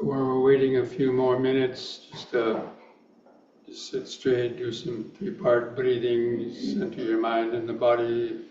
We're waiting a few more minutes, just sit straight, do some three-part breathing, center your mind and the body.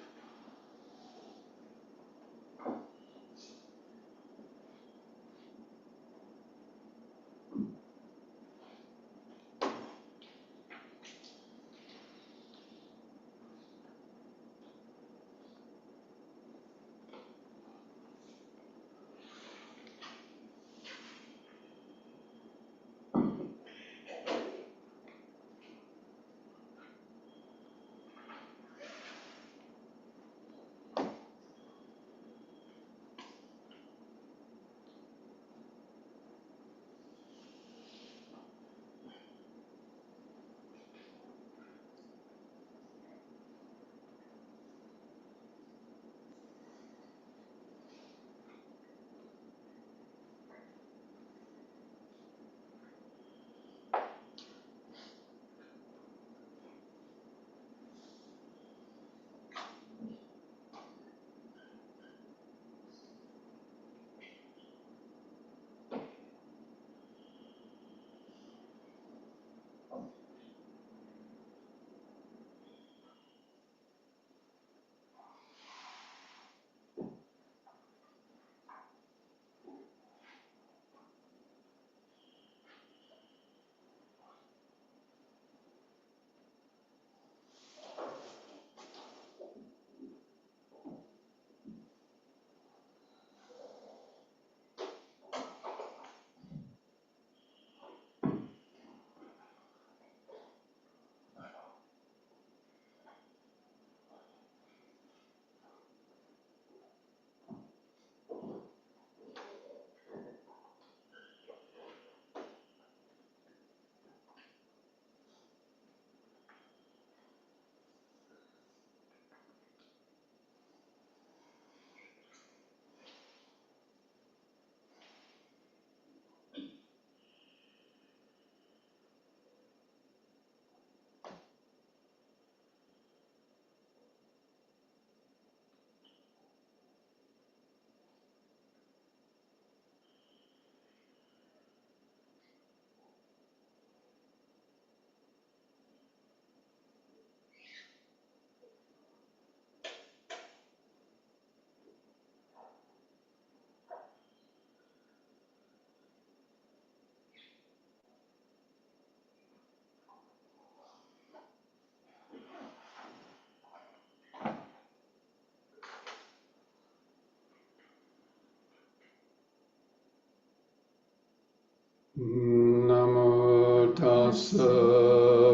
Namo tassa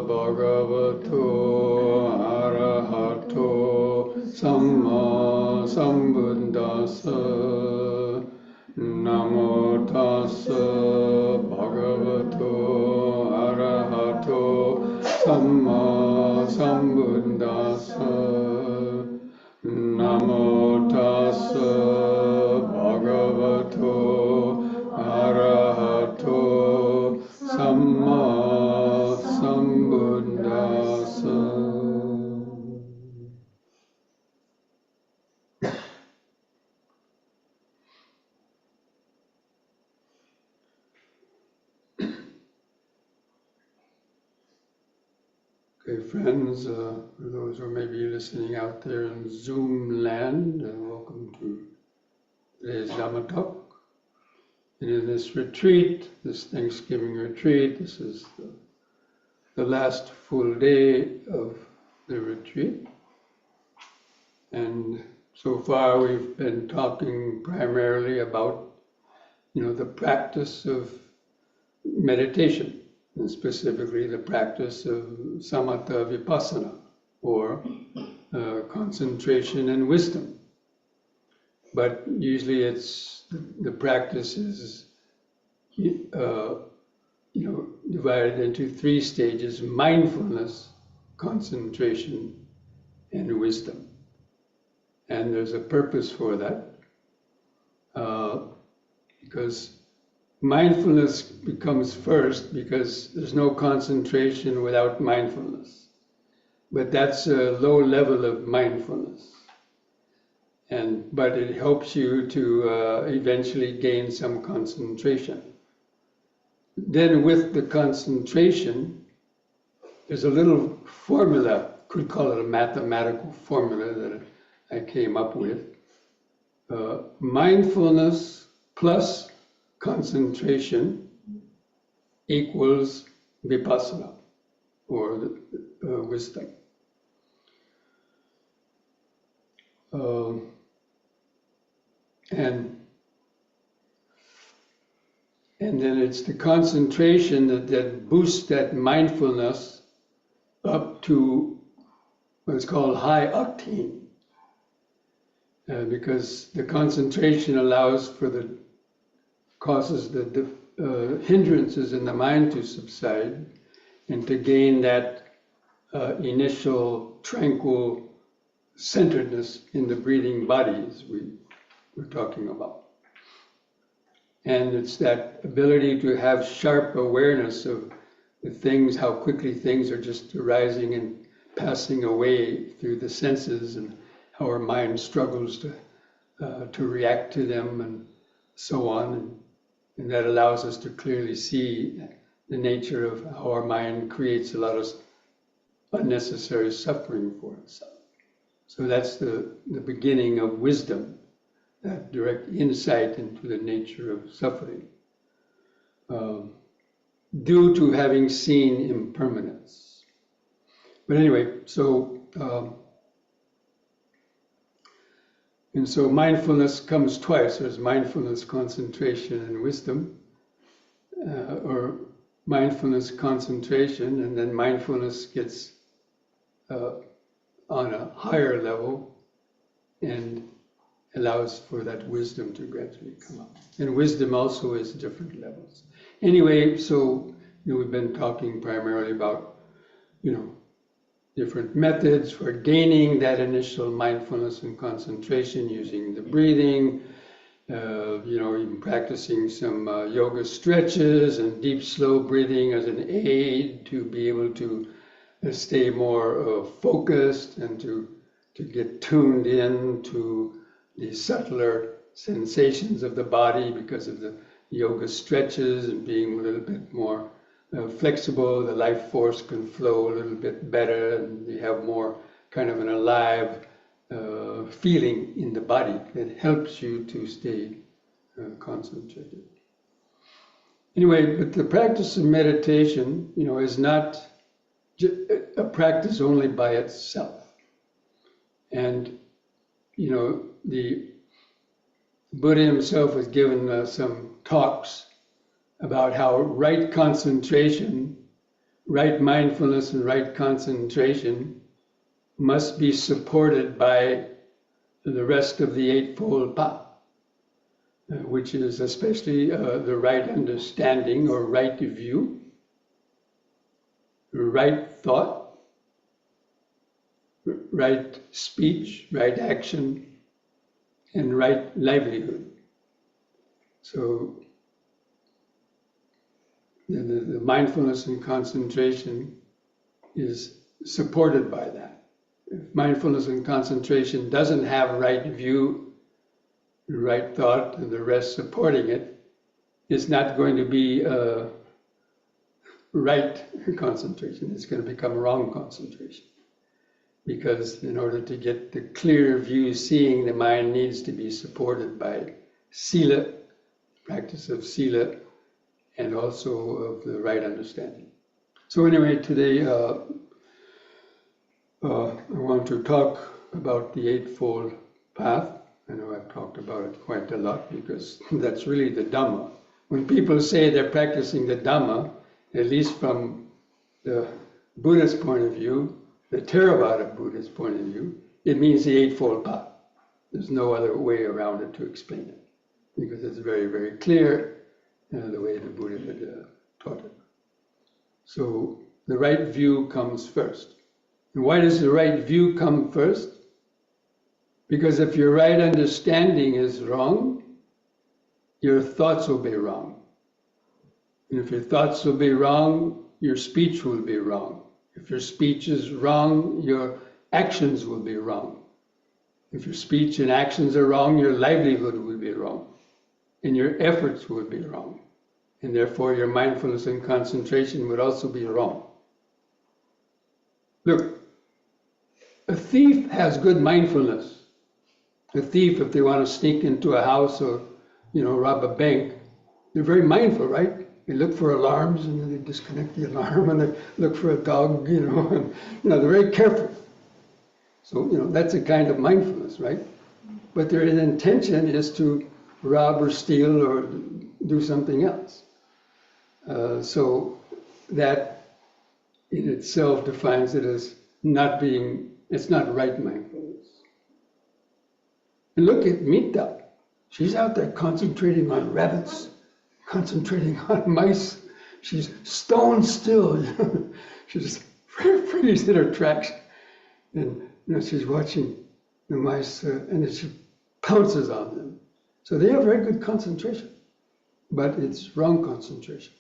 bhagavato arahato samma sambuddhassa. Namo tassa bhagavato arahato samma sambuddhassa. Namo tassa bhagavato arahato samma sambuddhassa. Okay, friends, for those who may be listening out there in Zoom land, welcome to today's Dhamma Talk. And in this retreat, this Thanksgiving retreat, this is the last full day of the retreat. And so far we've been talking primarily about, the practice of meditation, and specifically the practice of samatha vipassana, or concentration and wisdom. But usually it's the practice is divided into three stages: mindfulness, concentration, and wisdom. And there's a purpose for that, because mindfulness becomes first because there's no concentration without mindfulness. But that's a low level of mindfulness. But it helps you to eventually gain some concentration. then with the concentration, there's a little formula, could call it a mathematical formula that I came up with. Mindfulness plus concentration equals vipassana, or wisdom. And then it's the concentration that boosts that mindfulness up to what's called high octane. Because the concentration causes the hindrances in the mind to subside and to gain that initial tranquil centeredness in the breathing bodies we were talking about. And it's that ability to have sharp awareness of the things, how quickly things are just arising and passing away through the senses, and how our mind struggles to react to them and so on. And that allows us to clearly see the nature of how our mind creates a lot of unnecessary suffering for itself. So that's the beginning of wisdom, that direct insight into the nature of suffering, due to having seen impermanence. But anyway, so mindfulness comes twice. There's mindfulness, concentration, and wisdom, or mindfulness, concentration, and then mindfulness gets on a higher level and allows for that wisdom to gradually come up. And wisdom also is different levels. Anyway, so we've been talking primarily about, different methods for gaining that initial mindfulness and concentration using the breathing, even practicing some yoga stretches and deep, slow breathing as an aid to be able to stay more focused and to get tuned in to the subtler sensations of the body because of the yoga stretches and being a little bit more flexible. The life force can flow a little bit better, and you have more kind of an alive feeling in the body that helps you to stay concentrated. Anyway, but the practice of meditation, is not a practice only by itself. And, the Buddha himself has given some talks about how right concentration, right mindfulness and right concentration must be supported by the rest of the Eightfold Path, which is especially the right understanding or right view, right thought, right speech, right action, and right livelihood. So the mindfulness and concentration is supported by that. If mindfulness and concentration doesn't have right view, right thought, and the rest supporting it, it's not going to be right concentration. It's going to become wrong concentration. Because in order to get the clear view, seeing, the mind needs to be supported by sila, practice of sila, and also of the right understanding. So anyway, today I want to talk about the Eightfold Path. I know I've talked about it quite a lot because that's really the Dhamma. When people say they're practicing the Dhamma, at least from the Buddhist point of view, the Theravada Buddhist point of view, it means the Eightfold Path. There's no other way around it to explain it, because it's very, very clear the way the Buddha had taught it. So the right view comes first. And why does the right view come first? Because if your right understanding is wrong, your thoughts will be wrong. And if your thoughts will be wrong, your speech will be wrong. If your speech is wrong, your actions will be wrong. If your speech and actions are wrong, your livelihood will be wrong. And your efforts will be wrong. and therefore your mindfulness and concentration would also be wrong. Look, a thief has good mindfulness. A thief, if they want to sneak into a house or, rob a bank, they're very mindful, right? They look for alarms and then they disconnect the alarm and they look for a dog, and, they're very careful. So, that's a kind of mindfulness, right? But their intention is to rob or steal or do something else. So that in itself defines it as it's not right mindfulness. And look at Mita. She's out there concentrating on rabbits, concentrating on mice. She's stone still. She's freeze in her tracks. And she's watching the mice and then she pounces on them. So they have very good concentration, but it's wrong concentration.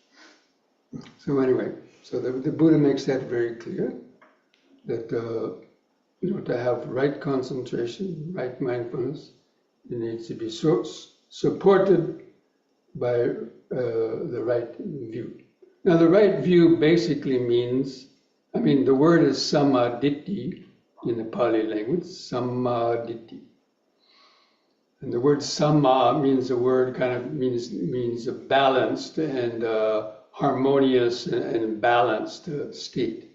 So anyway, so the Buddha makes that very clear, that to have right concentration, right mindfulness, it needs to be supported by the right view. Now the right view basically means, the word is samaditthi in the Pali language, samaditthi. And the word sama means means a balanced and harmonious and balanced state.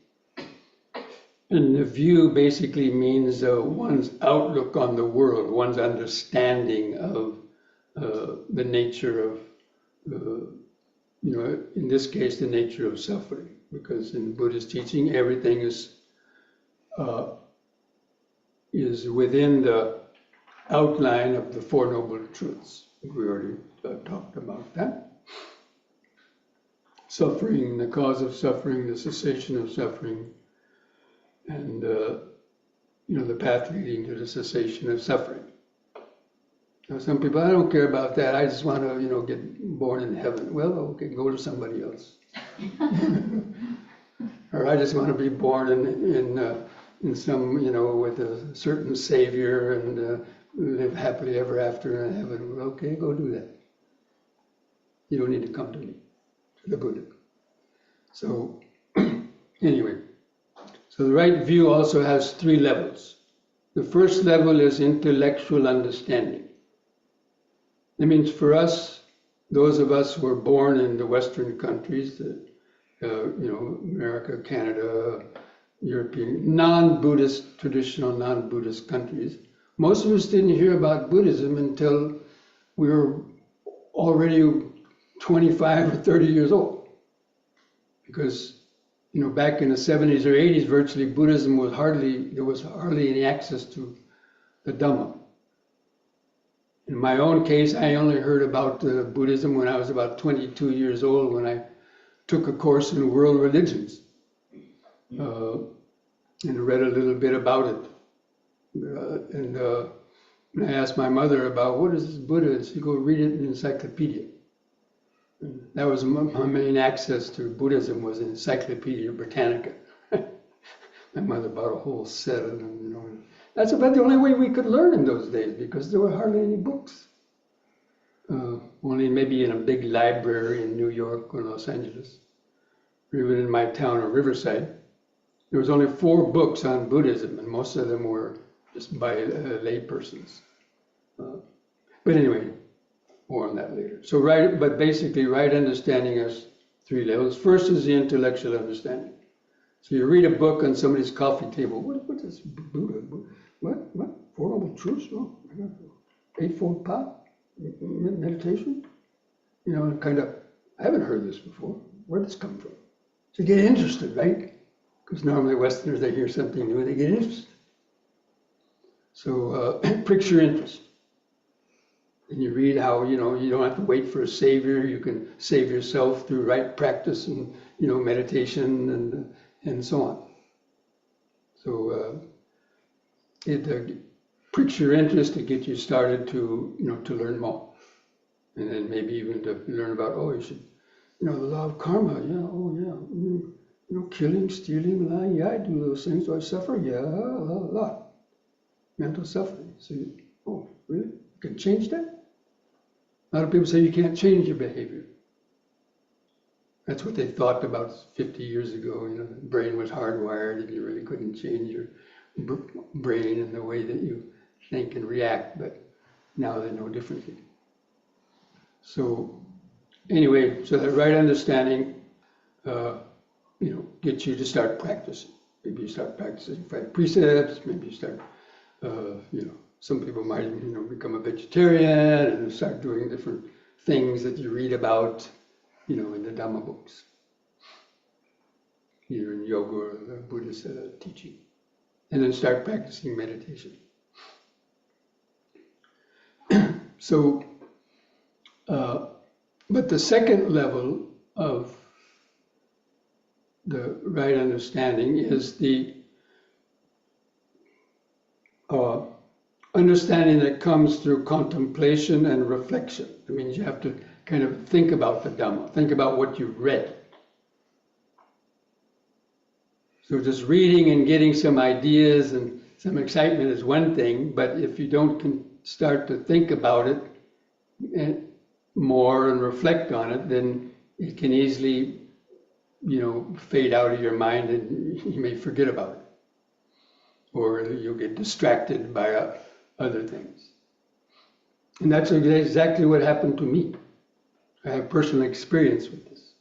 And the view basically means one's outlook on the world, one's understanding of the nature of, in this case, the nature of suffering. Because in Buddhist teaching, everything is within the outline of the Four Noble Truths. We already talked about that. Suffering, the cause of suffering, the cessation of suffering, and the path leading to the cessation of suffering. Now, some people, I don't care about that. I just want to, get born in heaven. Well, okay, go to somebody else. Or I just want to be born in some, with a certain savior and live happily ever after in heaven. Well, okay, go do that. You don't need to come to me, to the Buddha. So, anyway. So the right view also has 3 levels. The first level is intellectual understanding. That means for us, those of us who were born in the Western countries, America, Canada, European, non-Buddhist, traditional non-Buddhist countries, most of us didn't hear about Buddhism until we were already 25 or 30 years old. Because back in the 70s or 80s, virtually Buddhism there was hardly any access to the Dhamma. In my own case, I only heard about Buddhism when I was about 22 years old, when I took a course in world religions and read a little bit about it. And I asked my mother about what is this Buddha, and she go read it in an encyclopedia. And that was my main access to Buddhism, was Encyclopedia Britannica. My mother bought a whole set of them, That's about the only way we could learn in those days, because there were hardly any books. Only maybe in a big library in New York or Los Angeles, or even in my town of Riverside. There was only 4 books on Buddhism, and most of them were just by lay persons. But anyway, more on that later. So but basically right understanding has 3 levels. First is the intellectual understanding. So you read a book on somebody's coffee table. What is Buddha? What? 4 Noble Truths? Oh, Eightfold Path? Meditation? I haven't heard this before. Where'd this come from? So you get interested, right? Because normally Westerners, they hear something new, they get interested. So pricks your interest. And you read how, you don't have to wait for a savior. You can save yourself through right practice and, meditation and so on. So it pricks your interest to get you started to, to learn more. And then maybe even to learn about, you should, the law of karma, killing, stealing, lying, yeah, I do those things. Do I suffer? Yeah, a lot. Mental suffering. So, really? You can change that? A lot of people say you can't change your behavior. That's what they thought about 50 years ago. You know, the brain was hardwired and you really couldn't change your brain in the way that you think and react, but now they know differently. So anyway, so that right understanding, gets you to start practicing. Maybe you start practicing 5 precepts, maybe you start, some people might even, become a vegetarian and start doing different things that you read about, in the Dhamma books, either in yoga or the Buddhist teaching. And then start practicing meditation. So, but the second level of the right understanding is the understanding that comes through contemplation and reflection. It means you have to kind of think about the Dhamma, think about what you've read. So just reading and getting some ideas and some excitement is one thing, but if you don't start to think about it more and reflect on it, then it can easily, fade out of your mind and you may forget about it. Or you'll get distracted by other things. And that's exactly what happened to me. I have personal experience with this.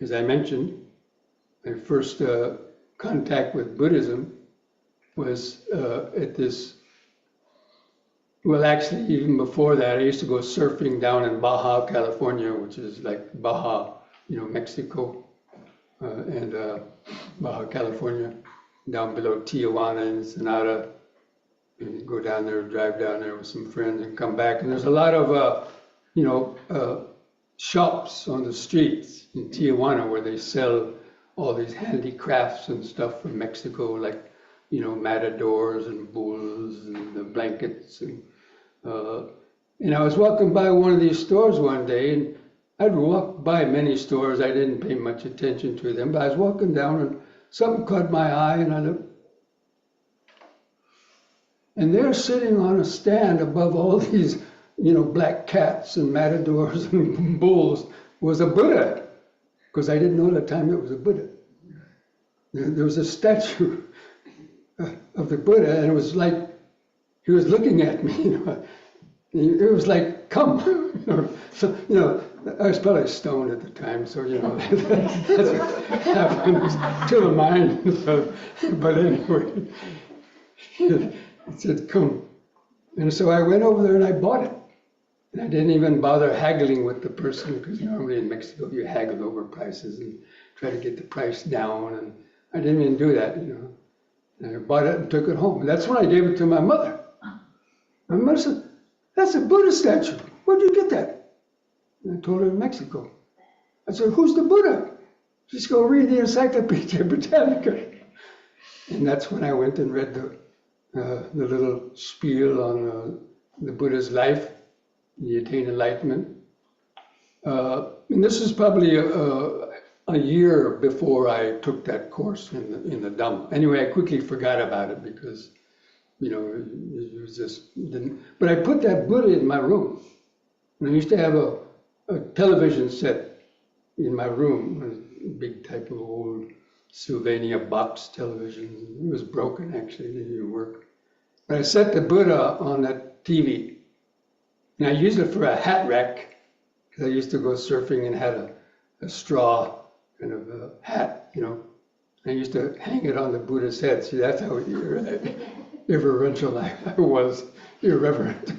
As I mentioned, my first contact with Buddhism was at this, well, actually, even before that, I used to go surfing down in Baja, California, which is like Baja, Mexico, and Baja, California, down below Tijuana and Ensenada. And go down there, drive down there with some friends and come back. And there's a lot of, shops on the streets in Tijuana where they sell all these handicrafts and stuff from Mexico, like, matadors and bulls and the blankets. And I was walking by one of these stores one day, and I'd walked by many stores. I didn't pay much attention to them, but I was walking down and something caught my eye, and I looked. And there, sitting on a stand above all these, black cats and matadors and bulls, was a Buddha, because I didn't know at the time it was a Buddha. There was a statue of the Buddha, and it was like he was looking at me. It was like, come. So, I was probably stoned at the time, so that's what happens to the mind. So, but anyway. It said, come. And so I went over there and I bought it. And I didn't even bother haggling with the person, because normally in Mexico you haggle over prices and try to get the price down. And I didn't even do that, And I bought it and took it home. And that's when I gave it to my mother. My mother said, that's a Buddha statue. Where'd you get that? And I told her in Mexico. I said, who's the Buddha? Just go read the Encyclopedia Britannica. And that's when I went and read the little spiel on the Buddha's life, the attained enlightenment. And this is probably a year before I took that course in the Dhamma. Anyway, I quickly forgot about it because, it was just didn't. But I put that Buddha in my room. And I used to have a television set in my room, a big type of old Sylvania box television. It was broken, actually, it didn't even work. But I set the Buddha on that TV. And I used it for a hat rack, because I used to go surfing and had a straw kind of a hat, I used to hang it on the Buddha's head. See, that's how irreverential I was, irreverent,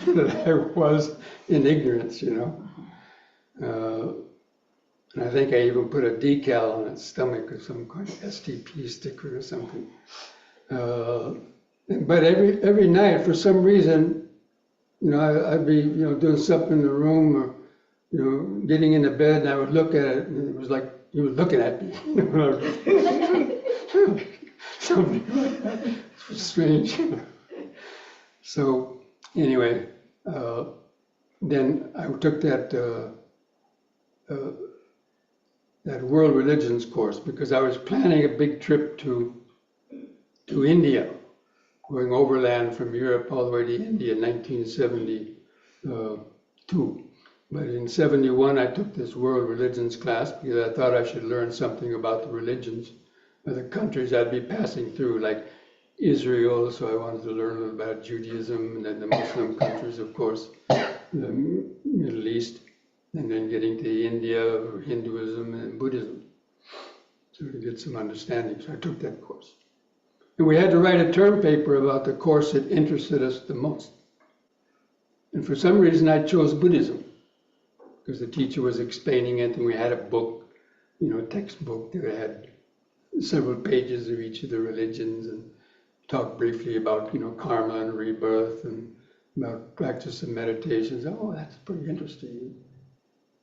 that I was in ignorance, And I think I even put a decal on its stomach or some kind of STP sticker or something. But every night, for some reason, I'd be, doing something in the room or, getting into bed, and I would look at it, and it was like he was looking at me. Something like that. It was strange. So anyway, then I took that world religions course, because I was planning a big trip to India, going overland from Europe all the way to India in 1972. But in 71, I took this world religions class because I thought I should learn something about the religions of the countries I'd be passing through, like Israel. So I wanted to learn a little about Judaism, and then the Muslim countries, of course, the Middle East, and then getting to India, Hinduism, and Buddhism. So to get some understanding. So I took that course. And we had to write a term paper about the course that interested us the most. And for some reason, I chose Buddhism, because the teacher was explaining it, and we had a book, a textbook that had several pages of each of the religions, and talked briefly about, karma and rebirth, and about practice of meditations. Oh, that's pretty interesting.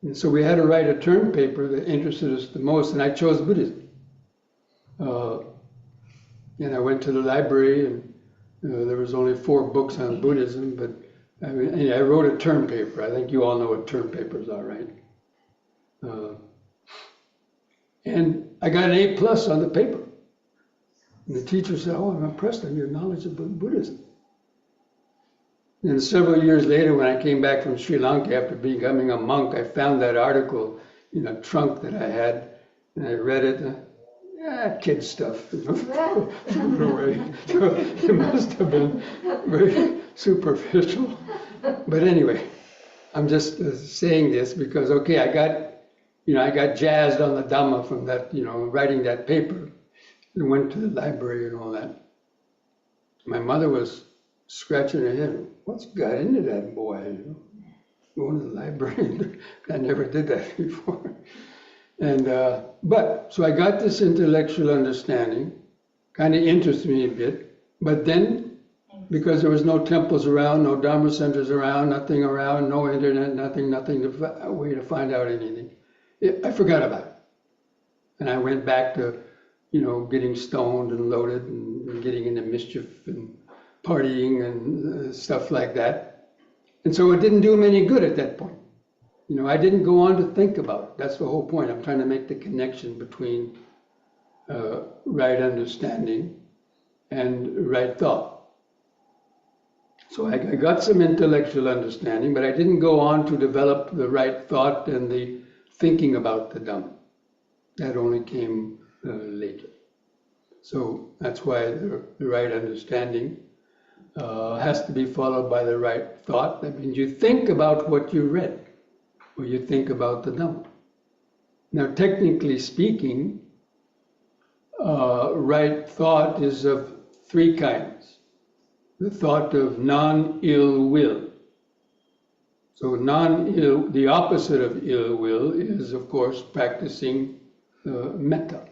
And so we had to write a term paper that interested us the most, and I chose Buddhism. And I went to the library, and there was only 4 books on Buddhism, but I wrote a term paper. I think you all know what term papers are, right? And I got an A+ on the paper. And the teacher said, "Oh, I'm impressed on your knowledge of Buddhism." And several years later, when I came back from Sri Lanka after becoming a monk, I found that article in a trunk that I had, and I read it. Kid stuff, threw it away. So it must have been very superficial. But anyway, I'm just saying this because, okay, I got jazzed on the Dhamma from that, writing that paper, and went to the library and all that. My mother was scratching her head. What's got into that boy? Going to the library. I never did that before. And so I got this intellectual understanding, kind of interested me a bit. But then, because there was no temples around, no Dharma centers around, nothing around, no internet, nothing way to find out anything, I forgot about it. And I went back to, getting stoned and loaded and getting into mischief and partying and stuff like that. And so it didn't do me any good at that point. I didn't go on to think about it. That's the whole point. I'm trying to make the connection between right understanding and right thought. So I got some intellectual understanding, but I didn't go on to develop the right thought and the thinking about the Dhamma. That only came later. So that's why the right understanding has to be followed by the right thought. That means you think about what you read, or you think about the Dhamma. Now, technically speaking, right thought is of 3 kinds. The thought of non-ill will. So the opposite of ill will is, of course, practicing metta,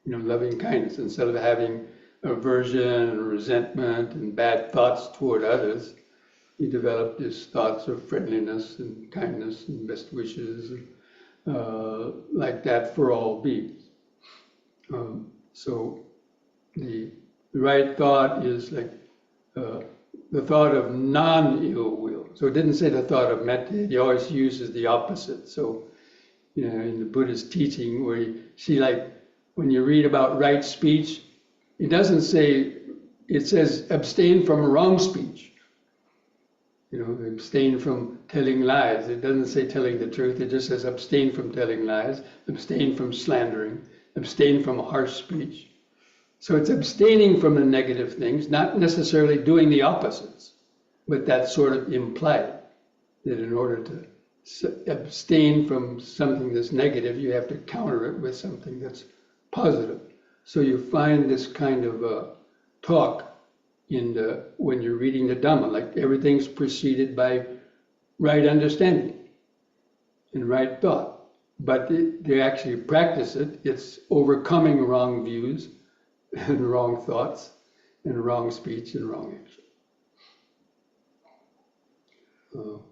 loving kindness. Instead of having aversion and resentment and bad thoughts toward others, you develop these thoughts of friendliness and kindness and best wishes, like that for all beings. So the right thought is like the thought of non-ill will. So it didn't say the thought of metta, he always uses the opposite. So, in the Buddhist teaching, where you see, like, when you read about right speech, it doesn't say, it says abstain from wrong speech. Abstain from telling lies. It doesn't say telling the truth, it just says abstain from telling lies, abstain from slandering, abstain from harsh speech. So it's abstaining from the negative things, not necessarily doing the opposites, but that's sort of implied, that in order to abstain from something that's negative, you have to counter it with something that's positive. So you find this kind of talk when you're reading the Dhamma, like everything's preceded by right understanding and right thought. But they actually practice it. It's overcoming wrong views and wrong thoughts and wrong speech and wrong action.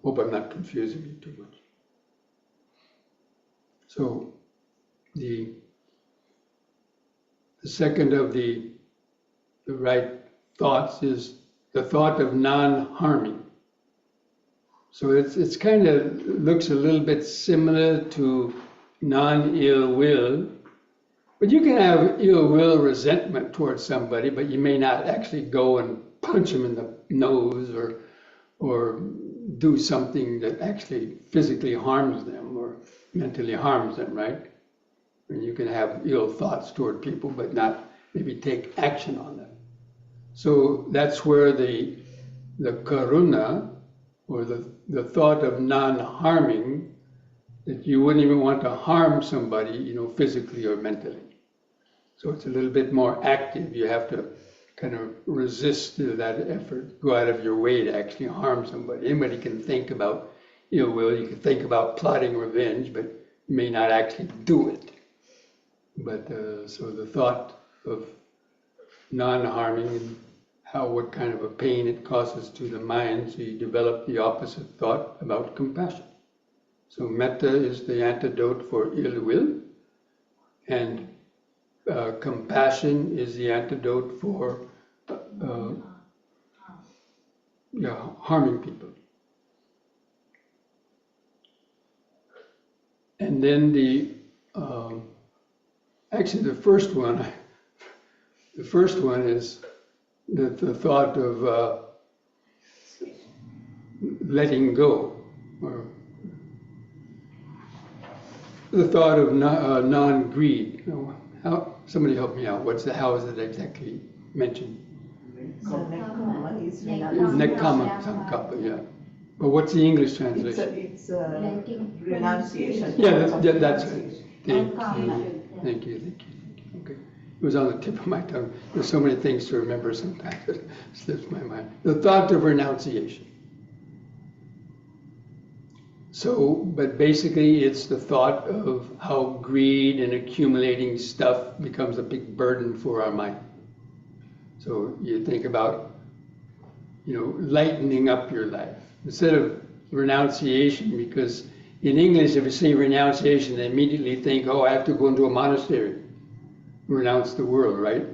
Hope I'm not confusing you too much. So the second of the right thoughts is the thought of non-harming. So it's kind of looks a little bit similar to non-ill will, but you can have ill will, resentment towards somebody, but you may not actually go and punch them in the nose or do something that actually physically harms them or mentally harms them, right? And you can have ill thoughts toward people, but not maybe take action on them. So that's where the karuna, or the thought of non-harming, that you wouldn't even want to harm somebody, physically or mentally. So it's a little bit more active. You have to kind of resist that effort, go out of your way to actually harm somebody. Anybody can think about ill will, you can think about plotting revenge, but you may not actually do it. But so the thought of non-harming and what kind of a pain it causes to the mind, so you develop the opposite thought about compassion. So metta is the antidote for ill will, and compassion is the antidote for harming people. And then actually the first one is the thought of letting go, or the thought of non-greed. Somebody help me out. How is it exactly mentioned? Nekkhamma sankappa, yeah. But what's the English translation? It's renunciation. Yeah, that's it. Thank you. Okay. It was on the tip of my tongue. There's so many things to remember sometimes it slips my mind. The thought of renunciation. So, but basically it's the thought of how greed and accumulating stuff becomes a big burden for our mind. So you think about, lightening up your life. Instead of renunciation, because in English, if you say renunciation, they immediately think, I have to go into a monastery, renounce the world, right?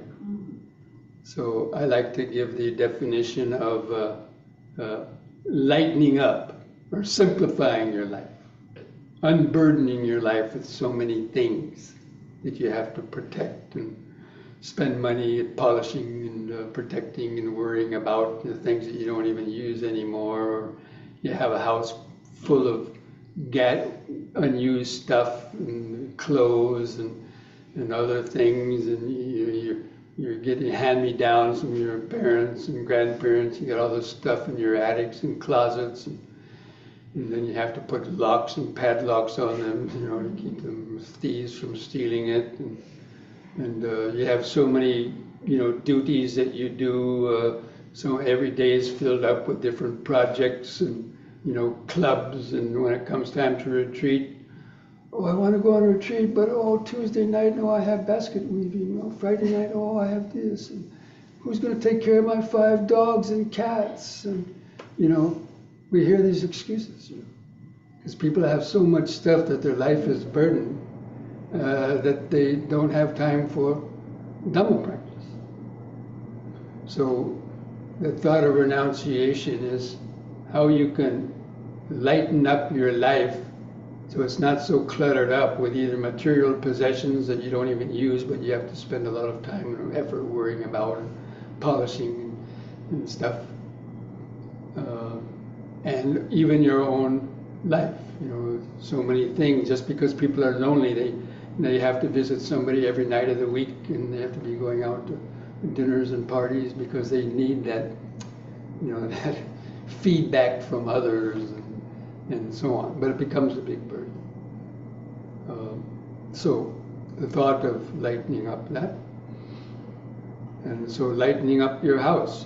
So I like to give the definition of lightening up, or simplifying your life, unburdening your life with so many things that you have to protect and spend money polishing and protecting and worrying about, the things that you don't even use anymore, or you have a house full of unused stuff and clothes and other things, and you're getting hand-me-downs from your parents and grandparents. You got all this stuff in your attics and closets, and then you have to put locks and padlocks on them, to keep thieves from stealing it. And you have so many, duties that you do. So every day is filled up with different projects and, clubs. And when it comes time to retreat, I want to go on a retreat, but Tuesday night, I have basket weaving. Friday night, I have this. And who's going to take care of my 5 dogs and cats? And, we hear these excuses, because people have so much stuff that their life is burdened that they don't have time for Dhamma practice. So the thought of renunciation is how you can lighten up your life so it's not so cluttered up with either material possessions that you don't even use, but you have to spend a lot of time and effort worrying about and polishing and stuff. And even your own life, so many things. Just because people are lonely, they have to visit somebody every night of the week, and they have to be going out to dinners and parties because they need that, that feedback from others and so on. But it becomes a big burden. So the thought of lightening up that. And so lightening up your house,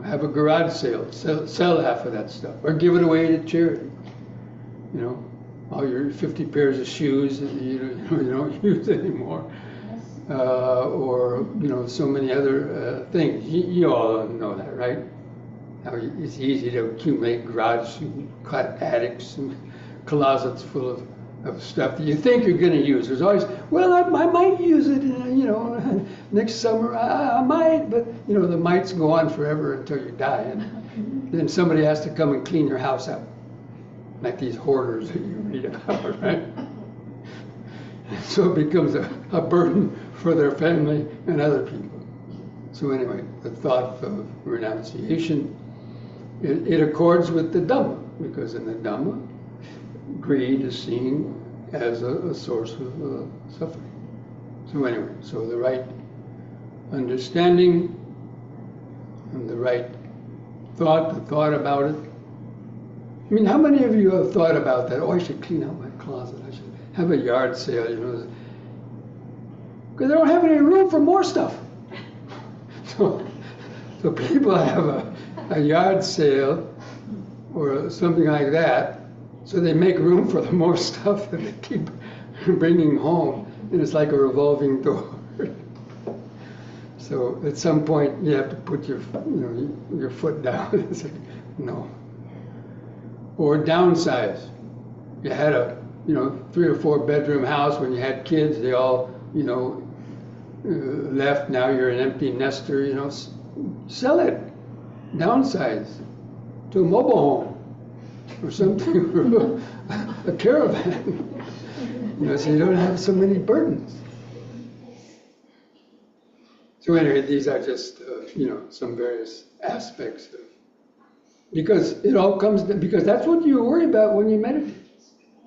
have a garage sale, sell half of that stuff, or give it away to charity. All your 50 pairs of shoes that you don't use anymore, or so many other things. You all know that, right? How it's easy to accumulate garage and attics and closets full of stuff that you think you're going to use. There's always, I might use it, next summer I might, but the mights go on forever until you die, and then somebody has to come and clean your house up, like these hoarders that you read about, right? So it becomes a burden for their family and other people. So anyway, the thought of renunciation, it accords with the Dhamma. because in the Dhamma, greed is seen as a source of suffering. So anyway, so the right understanding and the right thought, the thought about it. I mean, how many of you have thought about that? Oh, I should clean out my closet. I should have a yard sale, you know, because they don't have any room for more stuff. So people have a yard sale or something like that, so they make room for the more stuff that they keep bringing home, and it's like a revolving door. So at some point you have to put your foot down and say no. Or downsize. You had a 3 or 4 bedroom house when you had kids. They all left. Now you're an empty nester. Sell it. Downsize to a mobile home or something, or a caravan. So you don't have so many burdens. So anyway, these are just some various aspects of, because it all comes because that's what you worry about when you meditate.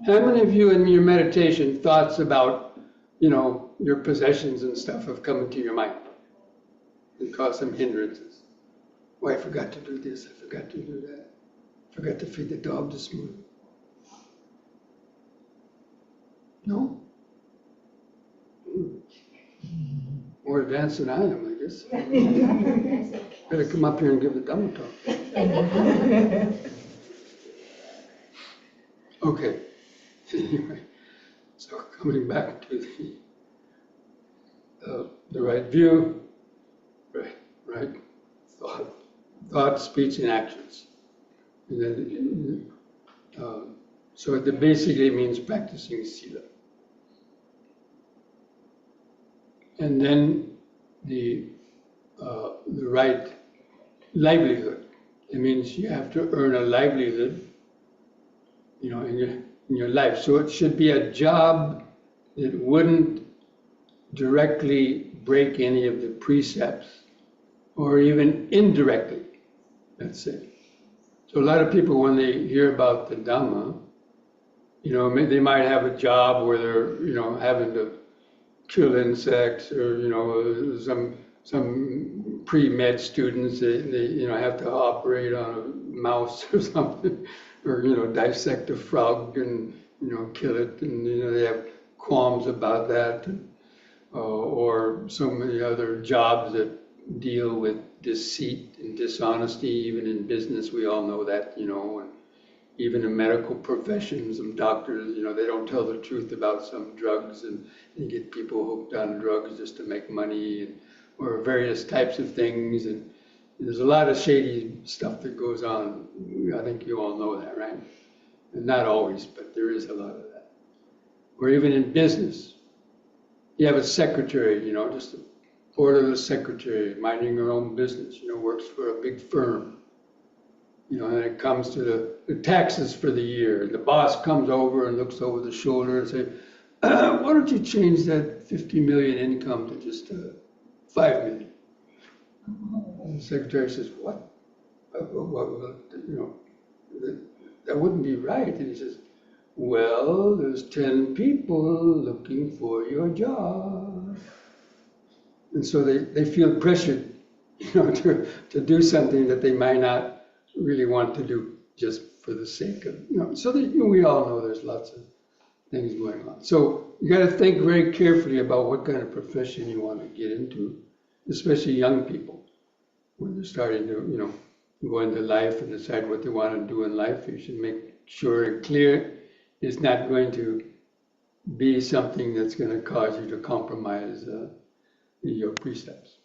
How many of you in your meditation thoughts about your possessions and stuff have come into your mind and caused some hindrances? Oh, I forgot to do this, I forgot to do that. I forgot to feed the dog this morning. No? More advanced than I am, I guess. Better come up here and give the Dhamma talk. Okay. Anyway, so coming back to the right view, right thought, speech, and actions. And then, so it basically means practicing sila. And then the right livelihood. It means you have to earn a livelihood, in your life. So it should be a job that wouldn't directly break any of the precepts, or even indirectly, let's say. So a lot of people, when they hear about the Dhamma, they might have a job where they're, having to kill insects, or some pre-med students, they have to operate on a mouse or something, or dissect a frog and kill it, and they have qualms about that, or so many other jobs that deal with deceit and dishonesty. Even in business, we all know that, and even in medical professions, some doctors, they don't tell the truth about some drugs, and you get people hooked on drugs just to make money, or various types of things. And there's a lot of shady stuff that goes on. I think you all know that, right? And not always, but there is a lot of that. Or even in business, you have a secretary, just a orderless secretary minding her own business, works for a big firm. And it comes to the taxes for the year. The boss comes over and looks over the shoulder and says, why don't you change that 50 million income to just 5 million? And the secretary says, what? That wouldn't be right. And he says, well, there's 10 people looking for your job. And so they feel pressured, to do something that they might not really want to do just for the sake of, so that we all know there's lots of things going on. So you got to think very carefully about what kind of profession you want to get into, especially young people. When they're starting to, go into life and decide what they want to do in life, you should make sure and clear it's not going to be something that's going to cause you to compromise your precepts.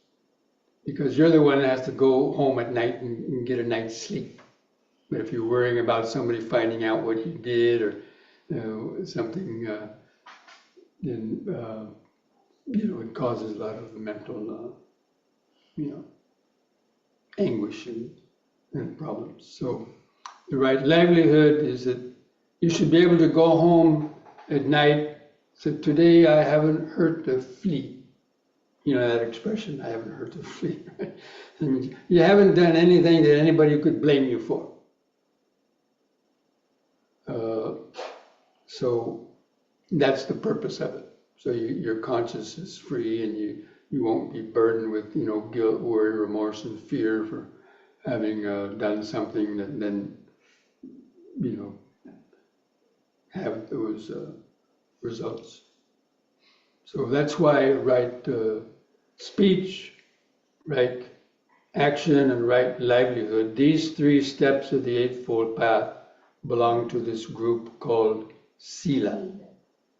Because you're the one that has to go home at night and get a night's sleep. But if you're worrying about somebody finding out what you did or something, then it causes a lot of mental, anguish and problems. So the right livelihood is that you should be able to go home at night. So today I haven't hurt a flea. That expression, I haven't hurt a flea, right? I mean, you haven't done anything that anybody could blame you for. So that's the purpose of it. So your conscience is free, and you won't be burdened with, guilt, worry, remorse, and fear for having done something that then, have those results. So that's why right speech, right action, and right livelihood, these 3 steps of the Eightfold Path belong to this group called Sila,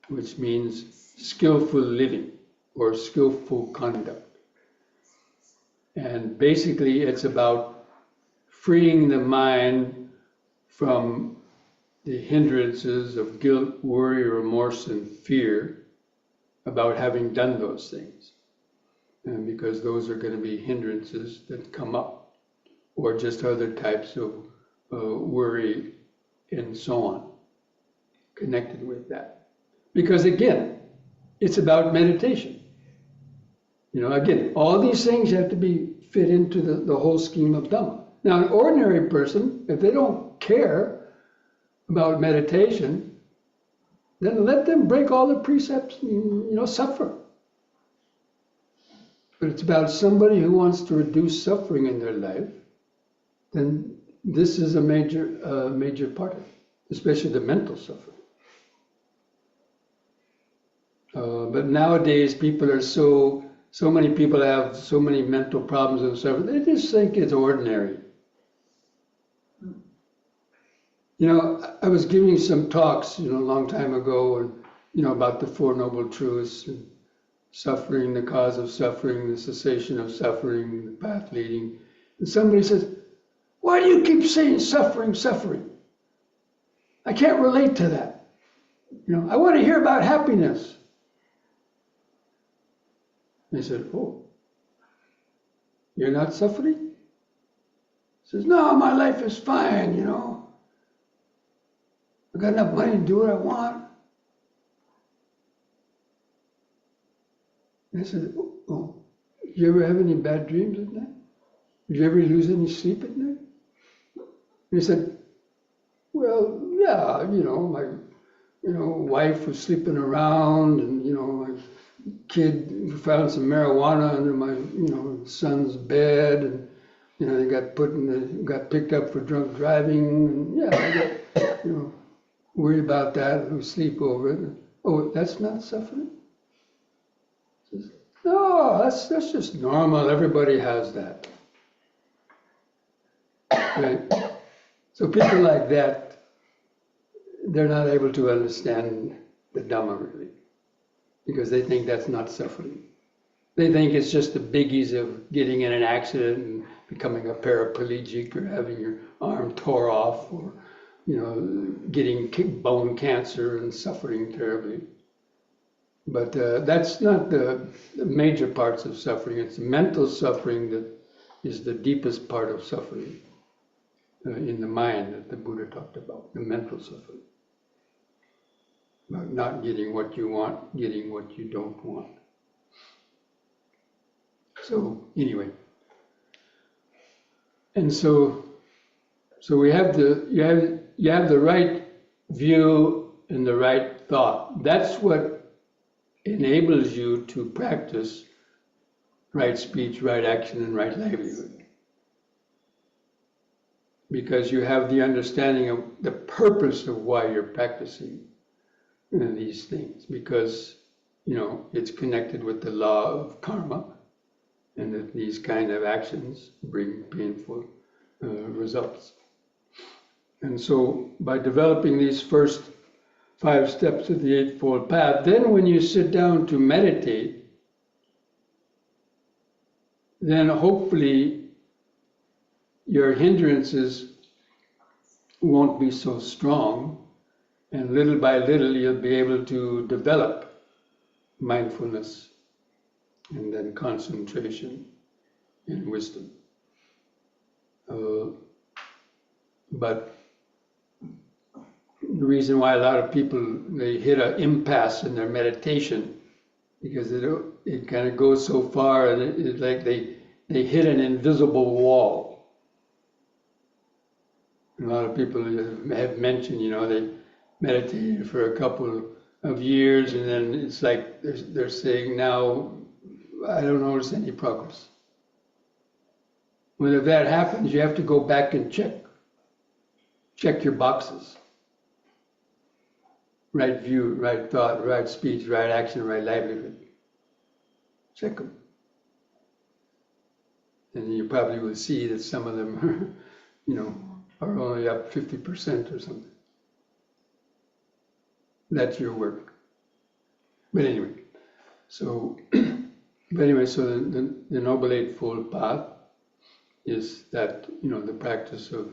which means skillful living or skillful conduct. And basically it's about freeing the mind from the hindrances of guilt, worry, remorse, and fear about having done those things. And because those are going to be hindrances that come up, or just other types of worry and so on, connected with that. Because again, it's about meditation. Again, all these things have to be fit into the whole scheme of Dhamma. Now, an ordinary person, if they don't care about meditation, then let them break all the precepts and, suffer. But it's about somebody who wants to reduce suffering in their life, then this is a major part of it, especially the mental suffering. But nowadays, people are so many people have so many mental problems and suffering, they just think it's ordinary. I was giving some talks, a long time ago, and, about the Four Noble Truths, and suffering, the cause of suffering, the cessation of suffering, the path leading. And somebody says, why do you keep saying suffering, suffering? I can't relate to that. I want to hear about happiness. And I said, oh, you're not suffering? He says, no, my life is fine, I've got enough money to do what I want. And I said, oh, did you ever have any bad dreams at night? Did you ever lose any sleep at night? And he said, well, yeah, my, wife was sleeping around, and, my kid found some marijuana under my, son's bed, and, they got picked up for drunk driving, and yeah, I got, worry about that, lose sleep over it. Oh, that's not suffering? He says, no, that's just normal. Everybody has that. Right? So people like that, they're not able to understand the Dhamma really, because they think that's not suffering. They think it's just the biggies of getting in an accident and becoming a paraplegic, or having your arm tore off, or getting bone cancer and suffering terribly. But that's not the major parts of suffering. It's mental suffering that is the deepest part of suffering in the mind that the Buddha talked about, the mental suffering. About not getting what you want, getting what you don't want. So anyway, and so we have you have the right view and the right thought. That's what enables you to practice right speech, right action, and right livelihood. Because you have the understanding of the purpose of why you're practicing these things. Because, it's connected with the law of karma, and that these kind of actions bring painful results. And so by developing these first 5 steps of the Eightfold Path, then when you sit down to meditate, then hopefully your hindrances won't be so strong, and little by little you'll be able to develop mindfulness and then concentration and wisdom. But the reason why a lot of people, they hit an impasse in their meditation, because it kind of goes so far, and it's like they hit an invisible wall. A lot of people have mentioned, they meditated for a couple of years, and then it's like they're saying now, I don't notice any progress. Well, if that happens, you have to go back and check your boxes. Right view, right thought, right speech, right action, right livelihood. Check them. And you probably will see that some of them are only up 50% or something. That's your work. But anyway, so the Noble Eightfold Path is that, the practice of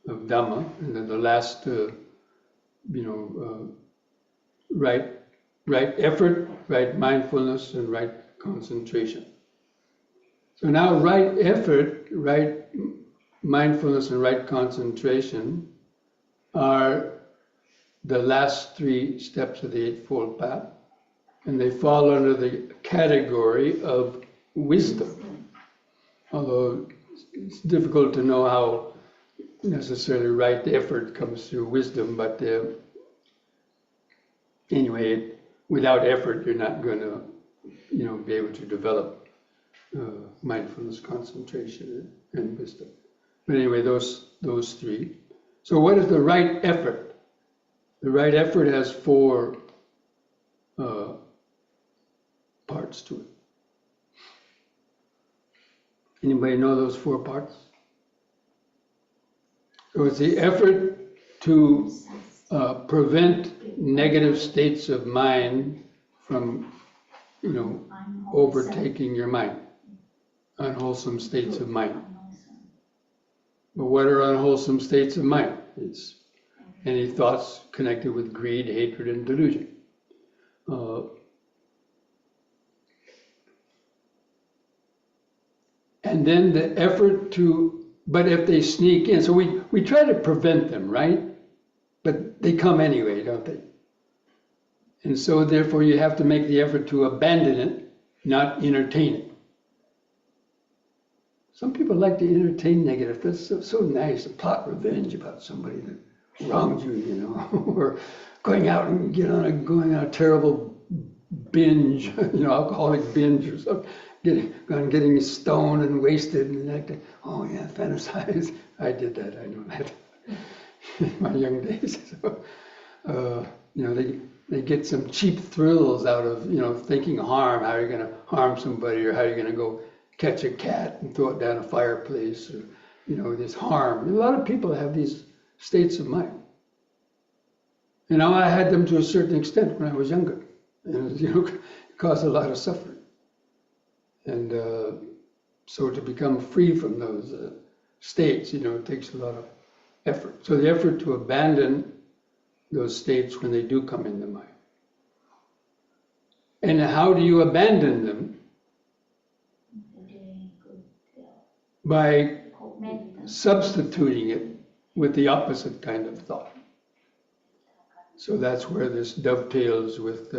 Dhamma, and then the last, right effort, right mindfulness, and right concentration. So now right effort, right mindfulness, and right concentration are the last 3 steps of the Eightfold Path, and they fall under the category of wisdom. Although it's difficult to know how necessarily right effort comes through wisdom, but anyway, without effort, you're not going to, be able to develop mindfulness, concentration, and wisdom. But anyway, those 3. So what is the right effort? The right effort has 4 parts to it. Anybody know those 4 parts? So it's the effort to prevent negative states of mind from, overtaking your mind, unwholesome states of mind. But what are unwholesome states of mind? It's any thoughts connected with greed, hatred, and delusion. And then the effort but if they sneak in, so we try to prevent them, right? But they come anyway, don't they? And so therefore you have to make the effort to abandon it, not entertain it. Some people like to entertain negative. That's so nice, to plot revenge about somebody that wronged you, or going out and going on a terrible binge, alcoholic binge or something, getting stoned and wasted and acting. Oh yeah, fantasize. I did that. I know that in my young days. So, they get some cheap thrills out of thinking harm. How are you going to harm somebody, or how are you going to go catch a cat and throw it down a fireplace, or this harm. A lot of people have these states of mind. I had them to a certain extent when I was younger, and it caused a lot of suffering. And so to become free from those states, it takes a lot of effort. So the effort to abandon those states when they do come in the mind. And how do you abandon them? By substituting it with the opposite kind of thought. So that's where this dovetails with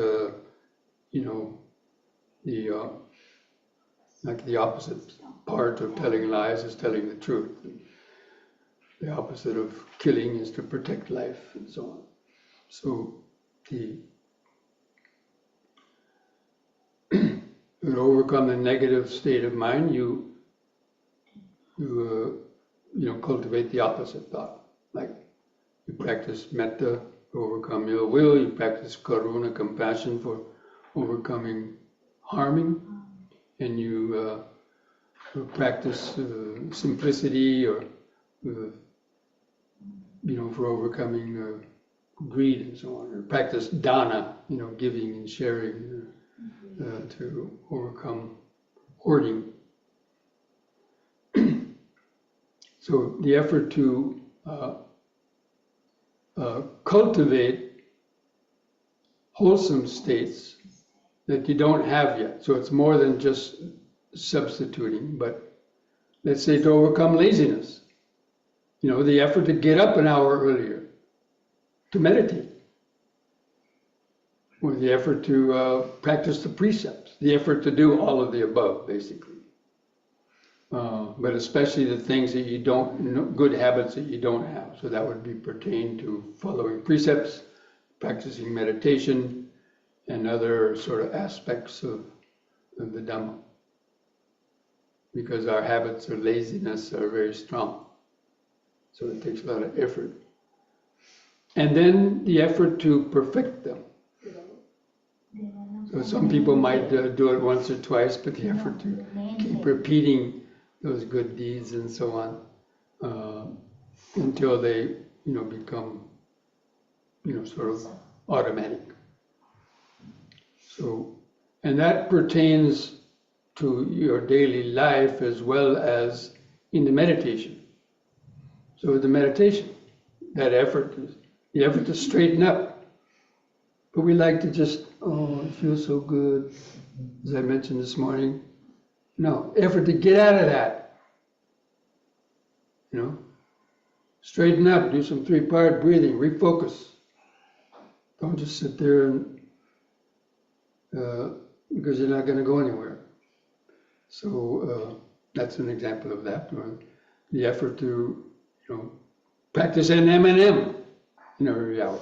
like the opposite part of telling lies is telling the truth. And the opposite of killing is to protect life, and so on. So to overcome the negative state of mind, you cultivate the opposite thought. Like you practice metta to overcome ill will, you practice karuna, compassion, for overcoming harming, and you practice simplicity, or for overcoming greed and so on, or practice dana, giving and sharing to overcome hoarding. So the effort to cultivate wholesome states that you don't have yet. So it's more than just substituting, but let's say to overcome laziness. The effort to get up an hour earlier to meditate. Or the effort to practice the precepts. The effort to do all of the above, basically. But especially the things that you don't, good habits that you don't have. So that would be pertain to following precepts, practicing meditation and other sort of aspects of the Dhamma. Because our habits of laziness are very strong. So it takes a lot of effort. And then the effort to perfect them. So some people might do it once or twice, but the effort to keep repeating those good deeds and so on until they, become, sort of automatic. So, and that pertains to your daily life as well as in the meditation. So the meditation, that effort is the effort to straighten up. But we like to just, it feels so good, as I mentioned this morning. No, effort to get out of that. Straighten up, do some 3-part breathing, refocus. Don't just sit there and, because you're not going to go anywhere. So that's an example of that. Or the effort to, practice an M&M in every hour.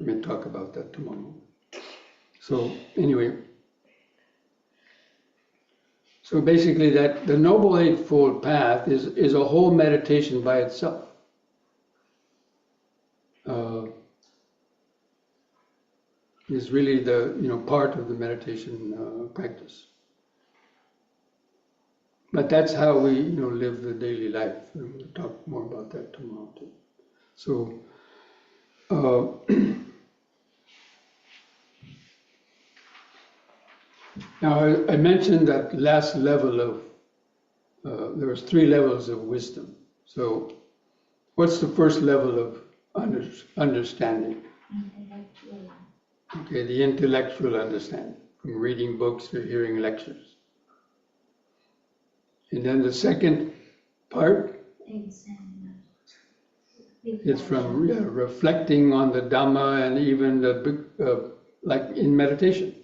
We may talk about that tomorrow. So anyway, so basically that the Noble Eightfold Path is a whole meditation by itself. Is really the part of the meditation practice. But that's how we live the daily life. And we'll talk more about that tomorrow too. So now I mentioned that last level of there was 3 levels of wisdom. So what's the first level of understanding? Intellectual. Okay, the intellectual understanding, from reading books to hearing lectures. And then the second part is from reflecting on the Dhamma and even like in meditation.